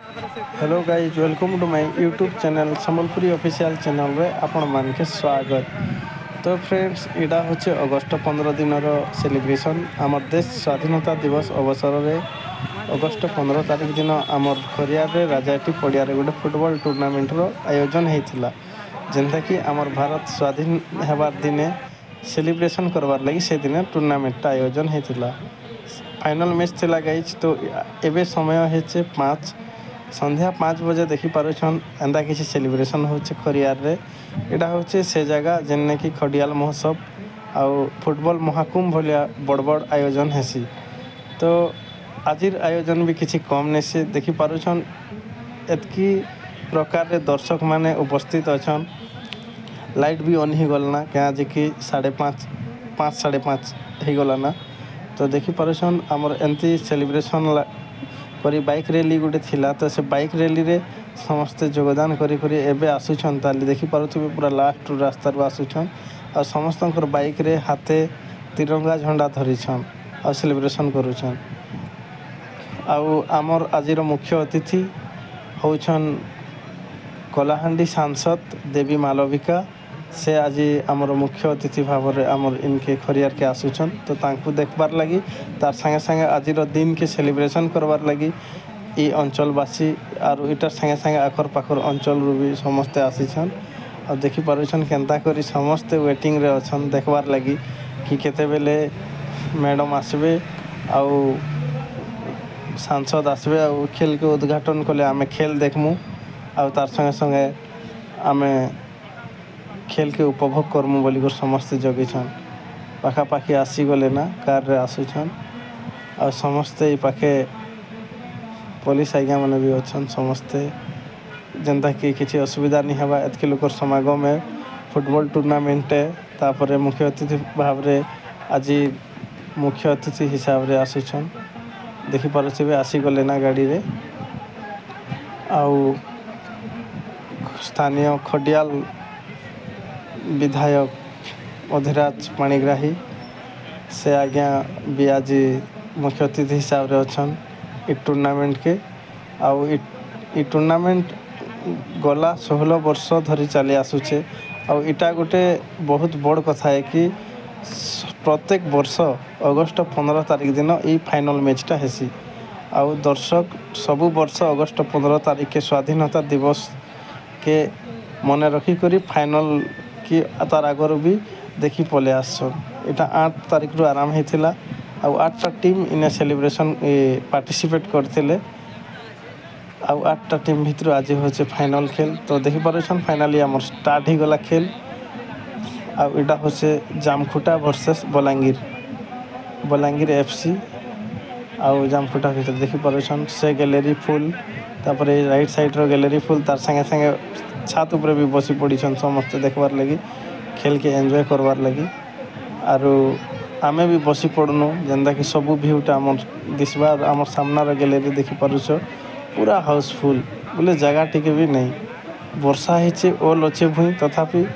Hello guys welcome to my YouTube channel Sambalpuri official channel रे आपण मानके स्वागत। तो फ्रेंड्स इटा होचे अगस्त 15 दिन सेलिब्रेशन आम देश स्वाधीनता दिवस अवसर में अगस्त 15 तारिख दिन आमर खरियार रे राजाटी पड़िया गोटे फुटबॉल टूर्नामेंट रो आयोजन होता जेनता कि आमर भारत स्वाधीन होबार दिने सेलिब्रेशन करवार लगी से दिन टूर्नामेंट आयोजन होता। फाइनल मैच थिला गाइज। तो एबे समय है 5 संध्या 5 बजे देखी पारुछन एंदा किसी सेलिब्रेशन होचे खरियार रे। एटा होचे से जगह जेने कि खडियाल महोत्सव आउ फुटबॉल महाकुंभ भलिया बड़ बड़ आयोजन हेसी। तो आजिर आयोजन भी किसी कम नहीं से देखी पारुछन एतकी प्रकार रे दर्शक माने उपस्थित अछन। लाइट भी ऑन ही गलना क्या जे कि 5:30 5:30 ही गलाना। तो देखी पारुछन हमर एंती सेलिब्रेशन करी बाइक रैली गोटे थिला। तो से बाइक रैली रे समस्ते योगदान करी एबे आसुछन ताली देखी पारुथिबे पूरा लास्ट रास्ता रो आसुछन और समस्तंकर बाइक रे हाथे तिरंगा झंडा धरिछन और सेलिब्रेशन करूछन। आउ आमर आजिर मुख्य अतिथि होछन कलाहांडी सांसद देवी मालविका। से आज आमर मुख्य अतिथि भाव में आमर इनके खरियार के आसुछन। तो तांकु देखबार लगी तार संगे संगे आजिर दिन के सेलिब्रेशन करवार लगी ई अंचलवासी आर इटार संगे संगे आखर पाखर अंचल भी समस्ते आसीछन और देखी पारुछन केंता करी समस्ते वेटिंग रे अछन देखबार लगी कि केते बेले मैडम आसबे आउ सांसद आसबे आउ खेल के उद्घाटन कले आमे खेल देखमु आउ तार संगे संगे आमे खेल के उपभोग करमु बोली समस्ते जगिछन। पाखापाखि आसीगले ना कार रे आसुछन और समस्ते पाखे पुलिस आज्ञा मैंने भी अच्छन समस्ते जनता कि किसी असुविधा नहीं हवा एतके लोकर समागम है फुटबॉल टूर्नामेंट है। तापर मुख्य अतिथि भाव में आज मुख्य अतिथि हिसाब से आसुछन देखी पारे आसीगले ना गाड़ी रे। आउ स्थानीय खडियाल विधायक अधिराज पाणिग्राही से आज्ञा भी आज मुख्य अतिथि हिसाब से अच्छन इ टूर्नामेंट के। आउ इ टूर्नामेंट गला 16 वर्ष धरी चली आसुचे आउ इटा गोटे बहुत बड़ कथा है कि प्रत्येक वर्ष अगस्त 15 तारिख दिन ई फाइनल मैचटा हेसी। आउ दर्शक सबु वर्ष अगस्त 15 तारिख के स्वाधीनता दिवस के मन रखी करी फाइनल कि तार आगर भी देखी पले आसन। इटा 8 तारिख रु आराम होता आउ 8टा टीम इने सेलिब्रेशन पार्टिसिपेट करते आउ 8टा टीम भितर आज होचे फाइनल खेल। तो देखी पारुछन फाइनली आमर स्टार्ट ही गला खेल आउ इटा होचे जामखुटा वर्सेस बलांगीर एफसी आउ जामखुटा भीतर देखी पारुछन से गैलरी फुल तापर राइट साइड रो गैलरी फुल तार संगे संगे छात ऊपर भी बसी पड़ीछन समस्ते देखबार लगी खेल के एंजॉय करवार लगी आरु आमे भी बसी पड़नु जेंदा कि सबू भ्यूटा आम दिशबा आम सामनार गैलरी देखी पारुछ पूरा हाउसफुल बोले जगह टिके भी नहीं वर्षा होचे ओल अच्छे भूई तथापि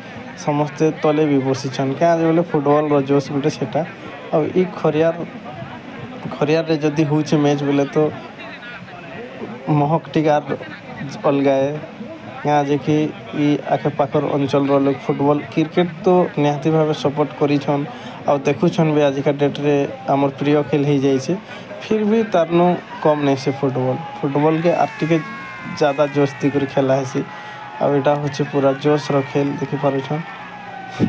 समस्ते तले भी बसीछन क्या बोले फुटबॉल रो जोश गोटे सेटा आ ई खरियार रे जदि होचे मैच बोले तो महक टिकार अलगा है यहाँ जे कि ई आखे पाखर अंचल लोग फुटबॉल क्रिकेट तो निहाती भाव सपोर्ट करिछन आ देखुछन भी आज का डेट रे आमर प्रिय खेल हो जाइए फिर भी तारनु कम नहीं से फुटबॉल के आर टिके ज़्यादा जोश दिकर खेला है आ इटा होचे पूरा जोश रो खेल देखी पारुछन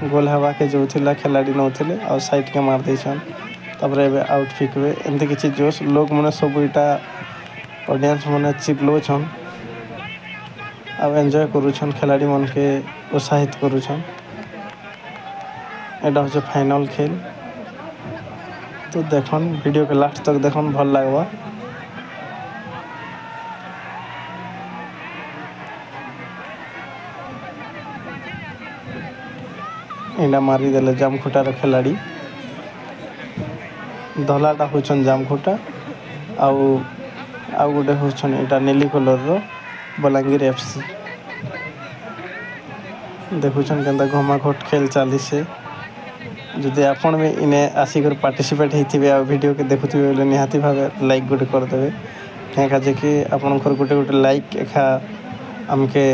गोल हवा के जो थिला खिलाड़ी नौथिले आ साइड के मार देछन तापर एबे आउट फिकबे एंते किछि जोश लोग मने सब इटा ऑडियंस मने चिल्लोछन अब एंजॉय करूछन खिलाड़ी मन के उत्साहित करूछन। एटा होचे फाइनल खेल। तो देखन वीडियो के लास्ट तक देखन भल लागबा। इना मारी देले जामखुटार खिलाड़ी धलाटा होछन जामखुटा आउ गोटे होछन एटा नीली कलर रो बलांगीर एफसी देखुछन केंता घमाघट खेल चली से जदि आपण भी इने आसिक पार्टिसिपेट होते वीडियो के देखुवे निहाती भाव लाइक गोटे करदे क्या कि आपंकर गोटे गोटे लाइक एखा आमके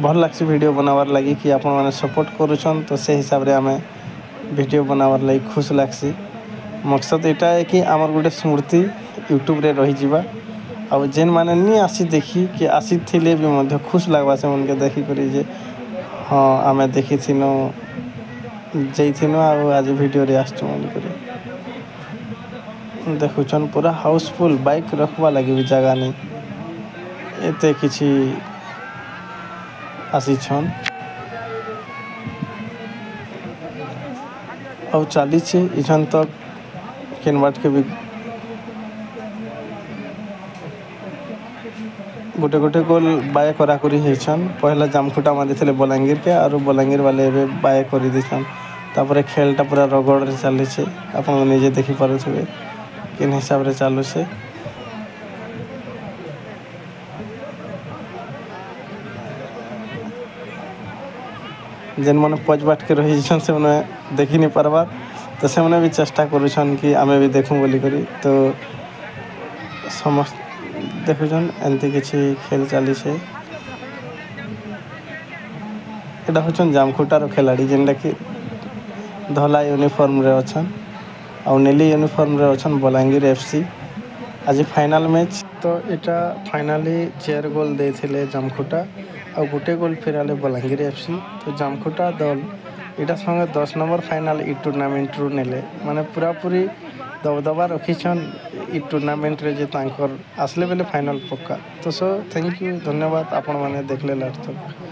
भल लग्सी वीडियो बनावार लगी कि आपण मैंने सपोर्ट करुछन तो से हिसाब रे आमे वीडियो बनावार लगी खुश लग्सी। मकसद यहाँ है कि आमर गोटे स्मृति यूट्यूब रे रही जावा आउ जेन माने नहीं आसी देखी कि आसी थिले भी मध्य खुश लगवा से उनके देखी करी जे हाँ आमे देखी थिनो जैथिनो आज वीडियो रे आसचु मन करी देखुछन पूरा हाउसफुल बाइक रखवा लगी भी जगह नहीं एते किछि आसीछन आउ चली इछन तक केनबाट के भी गोटे गोटे गोल बाय करा करी हेछन पहला जामखुटा मारी थे बलांगीर के और बलांगीर वाले एबे बाय करी दिछन तापर खेलटा पूरा रगड़ रे चली छे आपन निजे देखि पारुथबे किन हिसाब रे चालू से जेन मैंने पजबाट के रही से मैंने देखी नहीं पार्बार तो से मैंने भी चेष्टा करुछन कि आमे भी देखूँ बोली करी तो समस्त देखुछन एमती किसी खेल चली से एटा होछन जामखुटार खिलाड़ी जेनटा कि धला यूनिफॉर्म रे अछन और नीली यूनिफॉर्म रे अछन बलांगीर एफसी आज फाइनल मैच तो इटा फाइनाली 4 गोल देथिले जामखुटा और गोटे गोल फेराले बलांगीर एफसी तो जामखुटा दल इटा संगे 10 नंबर फाइनल इ टूर्नामेंट रु नेले माने पूरा पूरी दबदबा रखीछन इ टूर्नामेंट रे जे तांकर आसले बेले फाइनल पक्का तो सो थैंक यू धन्यवाद आपण माने देखले लास्ट तक।